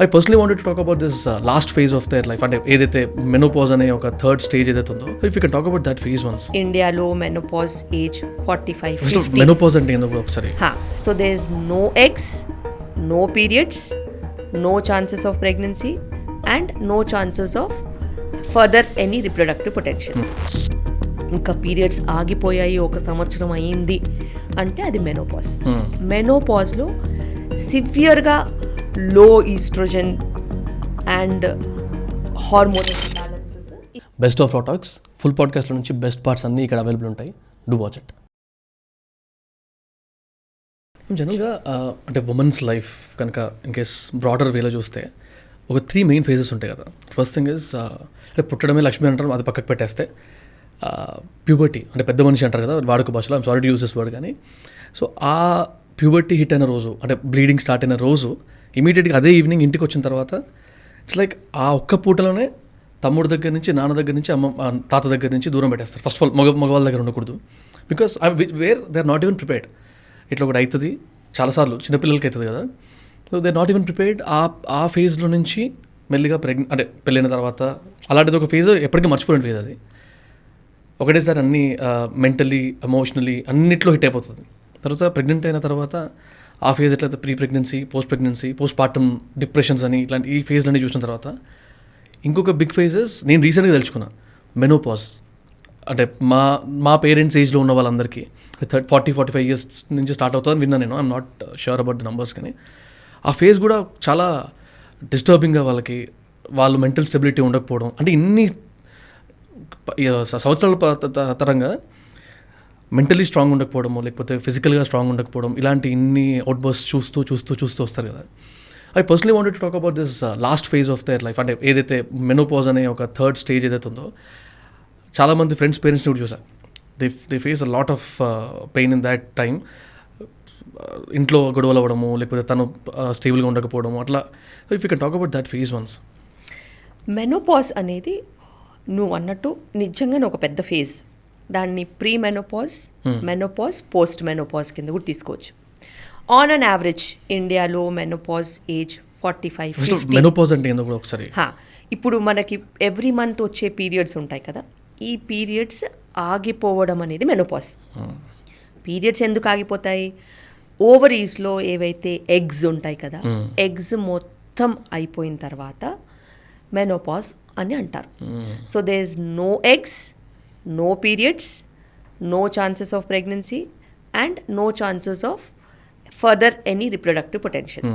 I personally wanted to talk about this last phase of their life. అంటే ఏదైతే menopause అనే ఒక third stage ఏదైతే ఉందో, if you can talk about that phase once. ఇండియాలో menopause age 45 first 50. Menopause అంటే ఏందో కూడా ఒకసారి. So there is no eggs, no periods, no chances of pregnancy and no chances of further any reproductive potential. ఇంకా periods ఆగిపోయాయి, ఒక సంవత్సరం అయ్యింది అంటే అది మెనోపాజ్. మెనోపాజ్లో సివియర్గా low estrogen and hormonal imbalances. Best of talks full పాడ్కాస్ట్లో నుంచి బెస్ట్ పార్ట్స్ అన్నీ ఇక్కడ అవైలబుల్ ఉంటాయి. Do watch it. జనరల్గా అంటే ఉమెన్స్ లైఫ్ కనుక ఇన్కేస్ బ్రాడర్ వేలో చూస్తే ఒక 3 మెయిన్ ఫేజెస్ ఉంటాయి కదా. ఫస్ట్ థింగ్ ఇస్ అంటే పుట్టడమే లక్ష్మి అంటారు, అది పక్కకు పెట్టేస్తే ప్యూబర్టీ అంటే పెద్ద మనిషి అంటారు కదా వాడుక భాషలో. I'm sorry to use this word. కానీ సో ఆ ప్యూబర్టీ హిట్ అయిన రోజు అంటే బ్లీడింగ్ స్టార్ట్ అయిన రోజు ఇమీడియట్గా అదే ఈవినింగ్ ఇంటికి వచ్చిన తర్వాత ఇట్స్ లైక్ ఆ ఒక్క పూటలోనే తమ్ముడు దగ్గర నుంచి, నాన్న దగ్గర నుంచి, తాత దగ్గర నుంచి దూరం పెట్టేస్తారు. ఫస్ట్ ఆఫ్ ఆల్ మగవాళ్ళ దగ్గర ఉండకూడదు. Because where they are not even prepared. ఇట్లా ఒకటి అవుతుంది చాలాసార్లు చిన్నపిల్లలకి అవుతుంది కదా. So they are not even prepared. ఆ ఫేజ్లో నుంచి మెల్లిగా అంటే పెళ్ళైన తర్వాత అలాంటిది ఒక ఫేజ్ ఎప్పటికీ మర్చిపోయిన ఫేజ్ అది. ఒకటేసారి అన్నీ మెంటలీ ఎమోషనలీ అన్నిట్లో హిట్ అయిపోతుంది. తర్వాత ప్రెగ్నెంట్ అయిన తర్వాత ఆ ఫేజ్ ఎట్లయితే pre pregnancy, post partum depressions అని ఇట్లాంటి ఈ ఫేజ్లన్నీ చూసిన తర్వాత ఇంకొక బిగ్ ఫేజెస్ నేను రీసెంట్గా తెలుసుకున్నా, మెనోపాజ్. అంటే మా పేరెంట్స్ ఏజ్లో ఉన్న వాళ్ళందరికీ 40-45 ఇయర్స్ నుంచి స్టార్ట్ అవుతుందని విన్నా నేను. I'm not sure about the numbers. కానీ ఆ ఫేజ్ కూడా చాలా డిస్టర్బింగ్గా వాళ్ళకి, వాళ్ళు మెంటల్ స్టెబిలిటీ ఉండకపోవడం, అంటే ఇన్ని సంవత్సరాల తరంగా మెంటలీ స్ట్రాంగ్ ఉండకపోవడము, లేకపోతే ఫిజికల్గా స్ట్రాంగ్ ఉండకపోవడం, ఇలాంటి ఇన్ని అవుట్బర్స్ చూస్తూ వస్తారు కదా. I personally wanted to talk about this last phase of their life. అంటే ఏదైతే మెనోపాజ్ అనే ఒక థర్డ్ స్టేజ్ ఏదైతే ఉందో, చాలామంది ఫ్రెండ్స్ పేరెంట్స్ని కూడా చూసాను. They face a lot of pain in that time. ఇంట్లో గొడవలు అవ్వడము, లేకపోతే తను స్టేబుల్గా ఉండకపోవడము, అట్లా. If you can talk about that phase once. Menopause అనేది నువ్వు అన్నట్టు నిజంగానే ఒక పెద్ద ఫేజ్. దాన్ని pre menopause, menopause, post menopause కింద కూడా తీసుకోవచ్చు. ఆన్ అన్ యావరేజ్ ఇండియాలో మెనోపాజ్ ఏజ్ 45 50. మెనోపాజ్ అంటే ఏందో కూడా ఒకసారి. ఇప్పుడు మనకి ఎవ్రీ మంత్ వచ్చే పీరియడ్స్ ఉంటాయి కదా, ఈ పీరియడ్స్ ఆగిపోవడం అనేది మెనోపాజ్. పీరియడ్స్ ఎందుకు ఆగిపోతాయి? ఓవరీస్లో ఏవైతే ఎగ్స్ ఉంటాయి కదా, ఎగ్స్ మొత్తం అయిపోయిన తర్వాత మెనోపాజ్ అని అంటారు. So there is no eggs, no periods, no chances of pregnancy and no chances of further any reproductive potential.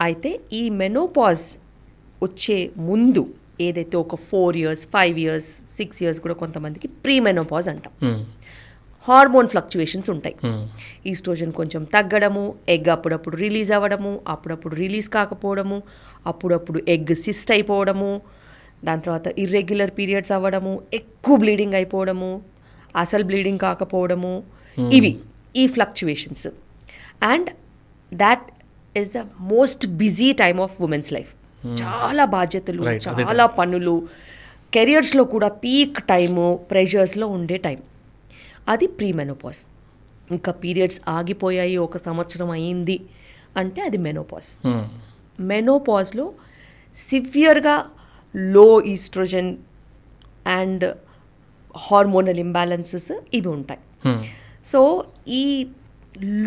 అయితే ఈ మెనోపాజ్ వచ్చే ముందు ఏదైతే ఒక 4 years, 5 years, 6 years కూడా కొంతమందికి ప్రీ మెనోపాజ్ అంటాం. హార్మోన్ ఫ్లక్చువేషన్స్ ఉంటాయి. ఈస్ట్రోజన్ కొంచెం తగ్గడము, ఎగ్ అప్పుడప్పుడు రిలీజ్ అవ్వడము, అప్పుడప్పుడు రిలీజ్ కాకపోవడము, అప్పుడప్పుడు ఎగ్ సిస్ట్ అయిపోవడము, దాని తర్వాత ఇర్రెగ్యులర్ పీరియడ్స్ అవ్వడము, ఎక్కువ బ్లీడింగ్ అయిపోవడము, అసలు బ్లీడింగ్ కాకపోవడము, ఇవి ఈ fluctuations. And that is the most busy time of women's life. చాలా బాధ్యతలు, చాలా పనులు, కెరియర్స్లో కూడా పీక్ టైము, ప్రెషర్స్లో ఉండే టైం. అది ప్రీ మెనోపాజ్. ఇంకా పీరియడ్స్ ఆగిపోయాయి, ఒక సంవత్సరం అయ్యింది అంటే అది మెనోపాజ్. మెనోపాజ్లో సివియర్గా low estrogen and hormonal imbalances ఇవి ఉంటాయి. సో ఈ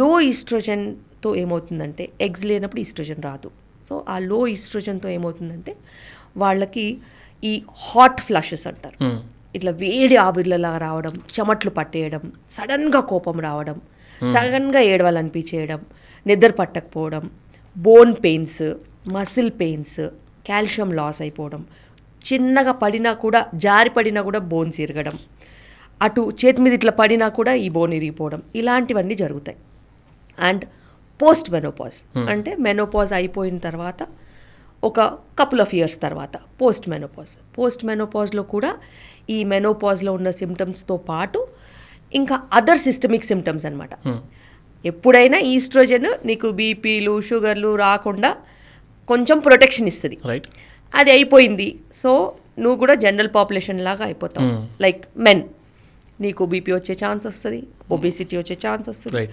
లో ఈస్ట్రోజన్తో ఏమవుతుందంటే, ఎగ్స్ లేనప్పుడు ఈస్ట్రోజన్ రాదు. సో ఆ లో ఈస్ట్రోజన్తో ఏమవుతుందంటే వాళ్ళకి ఈ హాట్ ఫ్లషెస్ అంటారు. ఇట్లా వేడి ఆవిర్లలా రావడం, చెమట్లు పట్టేయడం, సడన్గా కోపం రావడం, సడన్గా ఏడవాలనిపించేయడం, నిద్ర పట్టకపోవడం, bone pains, muscle pains, calcium loss అయిపోవడం, చిన్నగా పడినా కూడా, జారి పడినా కూడా బోన్స్ ఇరగడం, అటు చేతి మీద ఇట్లా పడినా కూడా ఈ బోన్ ఇరిగిపోవడం, ఇలాంటివన్నీ జరుగుతాయి. అండ్ పోస్ట్ మెనోపాజ్ అంటే మెనోపాజ్ అయిపోయిన తర్వాత ఒక కపుల్ ఆఫ్ ఇయర్స్ తర్వాత పోస్ట్ మెనోపాజ్లో కూడా ఈ మెనోపాజ్లో ఉన్న సిమ్టమ్స్తో పాటు ఇంకా అదర్ సిస్టమిక్ సిమ్టమ్స్ అనమాట. ఎప్పుడైనా ఈస్ట్రోజన్ నీకు బీపీలు, షుగర్లు రాకుండా కొంచెం ప్రొటెక్షన్ ఇస్తుంది. అది అయిపోయింది, సో నువ్వు కూడా జనరల్ పాపులేషన్ లాగా అయిపోతావు. లైక్ మెన్, నీకు బీపీ వచ్చే ఛాన్స్ వస్తుంది, ఒబేసిటీ వచ్చే ఛాన్స్ వస్తుంది,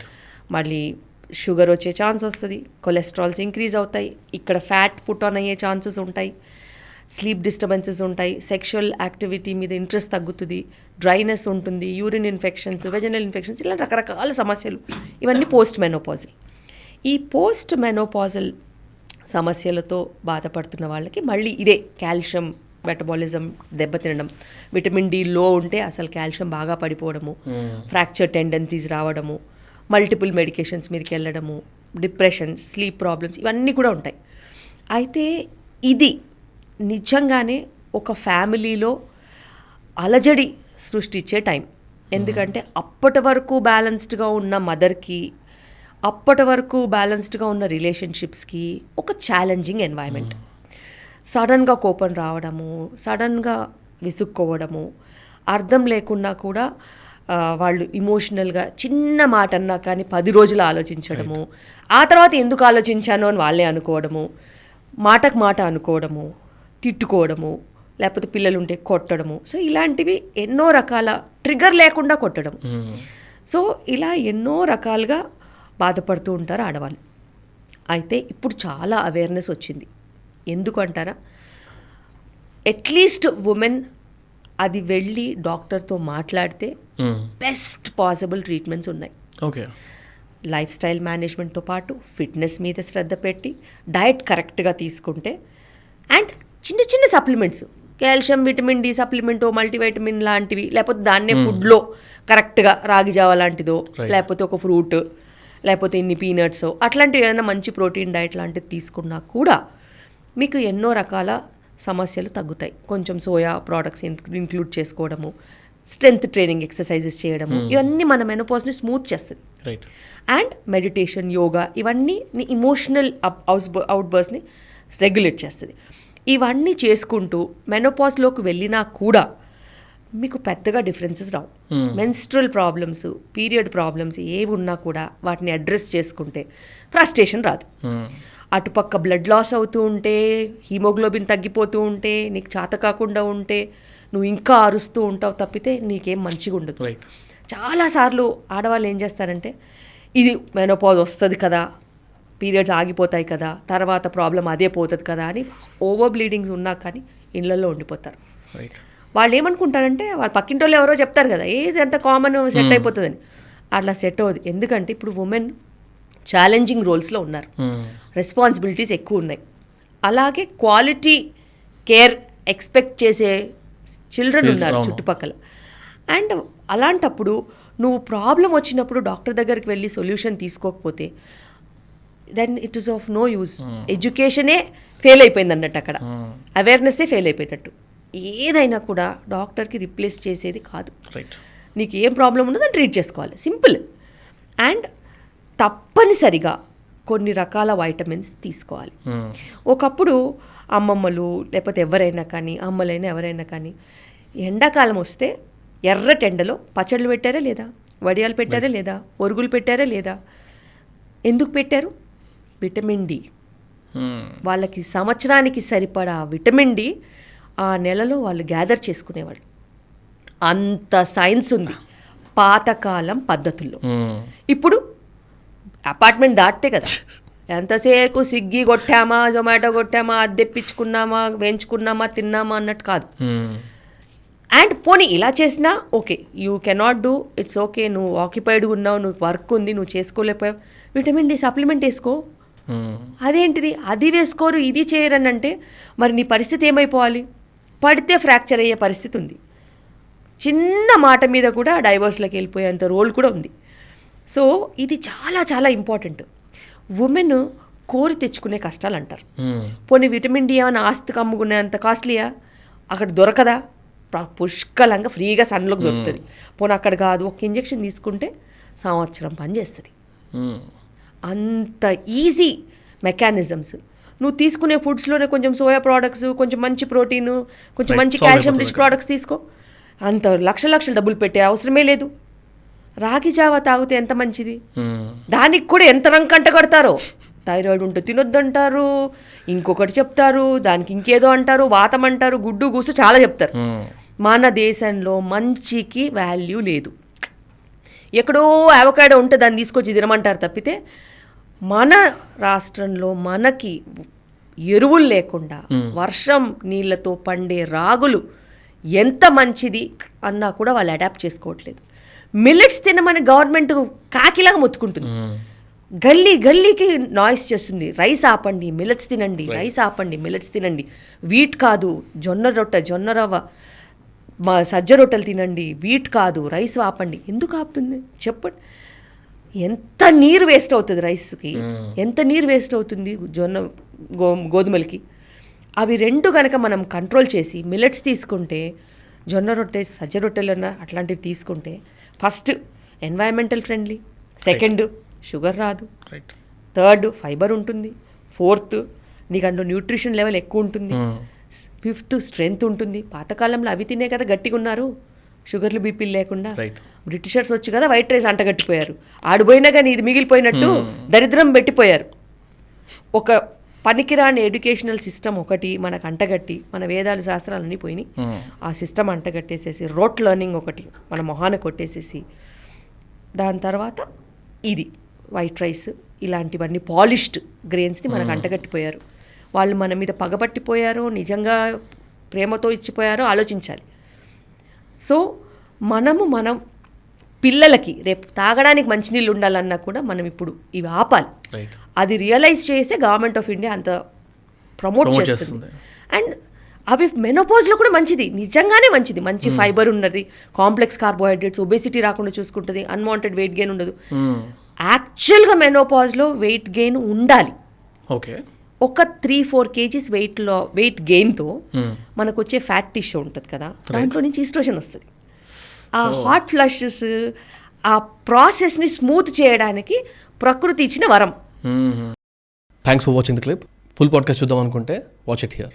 మళ్ళీ షుగర్ వచ్చే ఛాన్స్ వస్తుంది, కొలెస్ట్రాల్స్ ఇంక్రీజ్ అవుతాయి, ఇక్కడ ఫ్యాట్ పుట్ ఆన్ అయ్యే ఛాన్సెస్ ఉంటాయి, స్లీప్ డిస్టర్బెన్సెస్ ఉంటాయి, సెక్షువల్ యాక్టివిటీ మీద ఇంట్రెస్ట్ తగ్గుతుంది, డ్రైనెస్ ఉంటుంది, యూరిన్ ఇన్ఫెక్షన్స్, వెజనల్ ఇన్ఫెక్షన్స్, ఇలా రకరకాల సమస్యలు. ఇవన్నీ పోస్ట్ మెనోపాజల్. ఈ పోస్ట్ మెనోపాజల్ సమస్యలతో బాధపడుతున్న వాళ్ళకి మళ్ళీ ఇదే కాల్షియం మెటబాలిజం దెబ్బతినడం, విటమిన్ డి లో ఉంటే అసలు కాల్షియం బాగా పడిపోవడము, ఫ్రాక్చర్ టెండెన్సీస్ రావడము, మల్టిపుల్ మెడికేషన్స్ మీదకి వెళ్ళడము, డిప్రెషన్, స్లీప్ ప్రాబ్లమ్స్, ఇవన్నీ కూడా ఉంటాయి. అయితే ఇది నిజంగానే ఒక ఫ్యామిలీలో అలజడి సృష్టించే టైం. ఎందుకంటే అప్పటి వరకు బ్యాలెన్స్డ్గా ఉన్న మదర్కి, అప్పటి వరకు బ్యాలెన్స్డ్గా ఉన్న రిలేషన్షిప్స్కి ఒక ఛాలెంజింగ్ ఎన్వైరన్మెంట్. సడన్గా కోపం రావడము, సడన్గా విసుక్కోవడము, అర్థం లేకున్నా కూడా వాళ్ళు ఇమోషనల్గా చిన్న మాట అన్నా కానీ 10 రోజులు ఆలోచించడము, ఆ తర్వాత ఎందుకు ఆలోచించాను అని వాళ్ళే అనుకోవడము, మాటకు మాట అనుకోవడము, తిట్టుకోవడము, లేకపోతే పిల్లలు ఉంటే కొట్టడము. సో ఇలాంటివి ఎన్నో రకాల ట్రిగర్ లేకుండా కొట్టడం. సో ఇలా ఎన్నో రకాలుగా బాధపడుతూ ఉంటారు ఆడవాళ్ళు. అయితే ఇప్పుడు చాలా అవేర్నెస్ వచ్చింది. ఎందుకు అంటారా, అట్లీస్ట్ ఉమెన్ అది వెళ్ళి డాక్టర్తో మాట్లాడితే బెస్ట్ పాసిబుల్ ట్రీట్మెంట్స్ ఉన్నాయి. ఓకే, లైఫ్ స్టైల్ మేనేజ్మెంట్తో పాటు ఫిట్నెస్ మీద శ్రద్ధ పెట్టి డయట్ కరెక్ట్గా తీసుకుంటే, అండ్ చిన్న చిన్న సప్లిమెంట్స్, కాల్షియం, విటమిన్ డి సప్లిమెంటో, మల్టీవైటమిన్ లాంటివి, లేకపోతే దాన్నే ఫుడ్లో కరెక్ట్గా రాగి జావ లాంటిదో, లేకపోతే ఒక ఫ్రూట్, లేకపోతే ఇన్ని పీనట్స్, అట్లాంటివి ఏదైనా మంచి ప్రోటీన్ డయట్ లాంటివి తీసుకున్నా కూడా మీకు ఎన్నో రకాల సమస్యలు తగ్గుతాయి. కొంచెం సోయా ప్రోడక్ట్స్ ఇంక్లూడ్ చేసుకోవడము, స్ట్రెంగ్త్ ట్రైనింగ్ ఎక్సర్సైజెస్ చేయడము, ఇవన్నీ మన మెనోపాజ్ని స్మూత్ చేస్తుంది. రైట్. అండ్ మెడిటేషన్, యోగా, ఇవన్నీ నీ ఇమోషనల్ అవుట్బర్స్ని రెగ్యులేట్ చేస్తుంది. ఇవన్నీ చేసుకుంటూ మెనోపాజ్లోకి వెళ్ళినా కూడా మీకు పెద్దగా డిఫరెన్సెస్ రావు. మెన్స్ట్రల్ ప్రాబ్లమ్స్, పీరియడ్ ప్రాబ్లమ్స్ ఏవి ఉన్నా కూడా వాటిని అడ్రస్ చేసుకుంటే ఫ్రస్ట్రేషన్ రాదు. అటుపక్క బ్లడ్ లాస్ అవుతూ ఉంటే, హీమోగ్లోబిన్ తగ్గిపోతూ ఉంటే, నీకు చేత కాకుండా ఉంటే నువ్వు ఇంకా అరుస్తూ ఉంటావు తప్పితే నీకేం మంచిగా ఉండదు. రైట్. చాలాసార్లు ఆడవాళ్ళు ఏం చేస్తారంటే, ఇది మెనోపాజ్ వస్తుంది కదా, పీరియడ్స్ ఆగిపోతాయి కదా, తర్వాత ప్రాబ్లం అదే పోతుంది కదా అని ఓవర్ బ్లీడింగ్స్ ఉన్నా కానీ ఇళ్ళల్లో ఉండిపోతారు. రైట్. వాళ్ళు ఏమనుకుంటారంటే, వాళ్ళ పక్కింటి వాళ్ళు ఎవరో చెప్తారు కదా, ఏది అంత కామన్ సెట్ అయిపోతుందని. అట్లా సెట్ అవ్వదు. ఎందుకంటే ఇప్పుడు ఉమెన్ ఛాలెంజింగ్ రోల్స్లో ఉన్నారు, రెస్పాన్సిబిలిటీస్ ఎక్కువ ఉన్నాయి, అలాగే క్వాలిటీ కేర్ ఎక్స్పెక్ట్ చేసే చిల్డ్రన్ ఉన్నారు చుట్టుపక్కల. అండ్ అలాంటప్పుడు నువ్వు ప్రాబ్లం వచ్చినప్పుడు డాక్టర్ దగ్గరికి వెళ్ళి సొల్యూషన్ తీసుకోకపోతే then it is of no use. ఎడ్యుకేషనే ఫెయిల్ అయిపోయింది అన్నట్టు, అక్కడ అవేర్నెస్సే ఫెయిల్ అయిపోయినట్టు. ఏదైనా కూడా డాక్టర్కి రిప్లేస్ చేసేది కాదు. రైట్. నీకు ఏం ప్రాబ్లం ఉన్నదో దాన్ని ట్రీట్ చేసుకోవాలి, సింపుల్. అండ్ తప్పనిసరిగా కొన్ని రకాల వైటమిన్స్ తీసుకోవాలి. ఒకప్పుడు అమ్మమ్మలు లేకపోతే ఎవరైనా కానీ, అమ్మలైనా ఎవరైనా కానీ, ఎండాకాలం వస్తే ఎర్రటెండలో పచ్చళ్ళు పెట్టారా లేదా, వడియాలు పెట్టారా లేదా, ఒరుగులు పెట్టారా లేదా, ఎందుకు పెట్టారు? Vitamin D. వాళ్ళకి సంవత్సరానికి సరిపడా విటమిన్ డి ఆ నెలలో వాళ్ళు గ్యాదర్ చేసుకునేవాళ్ళు. అంత సైన్స్ ఉంది పాతకాలం పద్ధతుల్లో. ఇప్పుడు అపార్ట్మెంట్ దాటితే కదా, ఎంతసేపు స్విగ్గీ కొట్టామా, జొమాటో కొట్టామా, అది తెప్పించుకున్నామా, వేయించుకున్నామా, తిన్నామా అన్నట్టు కాదు. అండ్ పోనీ ఇలా చేసినా okay, you cannot do, it's okay, నువ్వు ఆక్యుపైడ్గా ఉన్నావు, నువ్వు వర్క్ ఉంది, నువ్వు చేసుకోలేకపోయావు, విటమిన్ డి సప్లిమెంట్ వేసుకో. అదేంటిది, అది వేసుకోరు, ఇది చేయరని అంటే మరి నీ పరిస్థితి ఏమైపోవాలి? పడితే ఫ్రాక్చర్ అయ్యే పరిస్థితి ఉంది. చిన్న మాట మీద కూడా డైవర్స్లోకి వెళ్ళిపోయేంత రోల్ కూడా ఉంది. సో ఇది చాలా చాలా ఇంపార్టెంట్. ఉమెన్ కోరి తెచ్చుకునే కష్టాలు అంటారు. పోనీ విటమిన్ డి ఏమైనా ఆస్తికి అమ్ముకునేంత కాస్ట్లీయా? అక్కడ దొరకదా? పుష్కలంగా ఫ్రీగా సన్లోకి దొరుకుతుంది. పోనీ అక్కడ కాదు, ఒక ఇంజెక్షన్ తీసుకుంటే సంవత్సరం పనిచేస్తుంది. అంత ఈజీ మెకానిజమ్స్. నువ్వు తీసుకునే ఫుడ్స్లోనే కొంచెం సోయా ప్రోడక్ట్స్, కొంచెం మంచి ప్రోటీన్, కొంచెం మంచి కాల్షియం రిచ్ ప్రోడక్ట్స్ తీసుకో. అంత లక్షల డబ్బులు పెట్టే అవసరమే లేదు. రాగి జావా తాగితే ఎంత మంచిది, దానికి కూడా ఎంత రంకంట కడతారో. థైరాయిడ్ ఉంటే తినొద్దంటారు, ఇంకొకటి చెప్తారు, దానికి ఇంకేదో అంటారు, వాతం అంటారు, గుడ్డు గూసు చాలా చెప్తారు. మన దేశంలో మంచికి వాల్యూ లేదు. ఎక్కడో అవకాడో ఉంటే దాన్ని తీసుకొచ్చి తినమంటారు తప్పితే మన రాష్ట్రంలో మనకి ఎరువులు లేకుండా వర్షం నీళ్ళతో పండే రాగులు ఎంత మంచిది అన్నా కూడా వాళ్ళు అడాప్ట్ చేసుకోవట్లేదు. మిల్లెట్స్ తినమని గవర్నమెంట్ కాకిలాగా మొత్తుకుంటుంది, గల్లీ గల్లీకి నాయిస్ చేస్తుంది, రైస్ ఆపండి మిల్లెట్స్ తినండి, రైస్ ఆపండి మిల్లెట్స్ తినండి, వీట్ కాదు జొన్న రొట్టె జొన్న రవ్వ సజ్జ రొట్టెలు తినండి, వీట్ కాదు రైస్ ఆపండి. ఎందుకు ఆపుతుంది చెప్పండి? ఎంత నీరు వేస్ట్ అవుతుంది రైస్కి, ఎంత నీరు వేస్ట్ అవుతుంది గోధుమలకి. అవి రెండు కనుక మనం కంట్రోల్ చేసి మిల్లెట్స్ తీసుకుంటే, జొన్న రొట్టె సజ్జ రొట్టెలన్నా అట్లాంటివి తీసుకుంటే, first environmental friendly, second sugar రాదు, థర్డ్ ఫైబర్ ఉంటుంది, ఫోర్త్ నీకు అందులో న్యూట్రిషన్ లెవెల్ ఎక్కువ ఉంటుంది, ఫిఫ్త్ స్ట్రెంగ్త్ ఉంటుంది. పాతకాలంలో అవి తినే కదా గట్టిగా ఉన్నారు, షుగర్లు బీపీలు లేకుండా. బ్రిటిషర్స్ వచ్చి కదా వైట్ రైస్ అంటగట్టిపోయారు, ఆడిపోయినా కానీ ఇది మిగిలిపోయినట్టు దరిద్రం పెట్టిపోయారు. ఒక పనికిరాని ఎడ్యుకేషనల్ సిస్టమ్ ఒకటి మనకు అంటగట్టి, మన వేదాలు శాస్త్రాలన్నీ పోయినాయి, ఆ సిస్టమ్ అంటగట్టేసేసి రోట్ లెర్నింగ్ ఒకటి మన మొహాన కొట్టేసేసి, దాని తర్వాత ఇది వైట్ రైస్ ఇలాంటివన్నీ పాలిష్డ్ గ్రెయిన్స్ని మనకు అంటగట్టిపోయారు. వాళ్ళు మన మీద పగబట్టిపోయారో నిజంగా ప్రేమతో ఇచ్చిపోయారో ఆలోచించాలి. సో మనం పిల్లలకి రేపు తాగడానికి మంచినీళ్ళు ఉండాలన్నా కూడా మనం ఇప్పుడు ఇవి ఆపాలి. అది రియలైజ్ చేసే గవర్నమెంట్ ఆఫ్ ఇండియా అంత ప్రమోట్ చేస్తుంది. అండ్ అవి మెనోపాజ్లో కూడా మంచిది, నిజంగానే మంచిది, మంచి ఫైబర్ ఉన్నది, కాంప్లెక్స్ కార్బోహైడ్రేట్స్, ఒబేసిటీ రాకుండా చూసుకుంటుంది, అన్వాంటెడ్ వెయిట్ గెయిన్ ఉండదు. యాక్చువల్గా మెనోపాజ్లో వెయిట్ గెయిన్ ఉండాలి. ఓకే, ఒక 3-4 kgs వెయిట్ గెయిన్తో మనకు వచ్చే ఫ్యాట్ టిష్యూ ఉంటుంది కదా, దాంట్లో నుంచి ఈస్ట్రోజన్ వస్తుంది. ఆ హాట్ ఫ్లషెస్ ఆ ప్రాసెస్ని స్మూత్ చేయడానికి ప్రకృతి ఇచ్చిన వరం. Thanks for watching the clip. Full podcast చూద్దాం అనుకుంటే వాచ్ ఇట్ హియర్.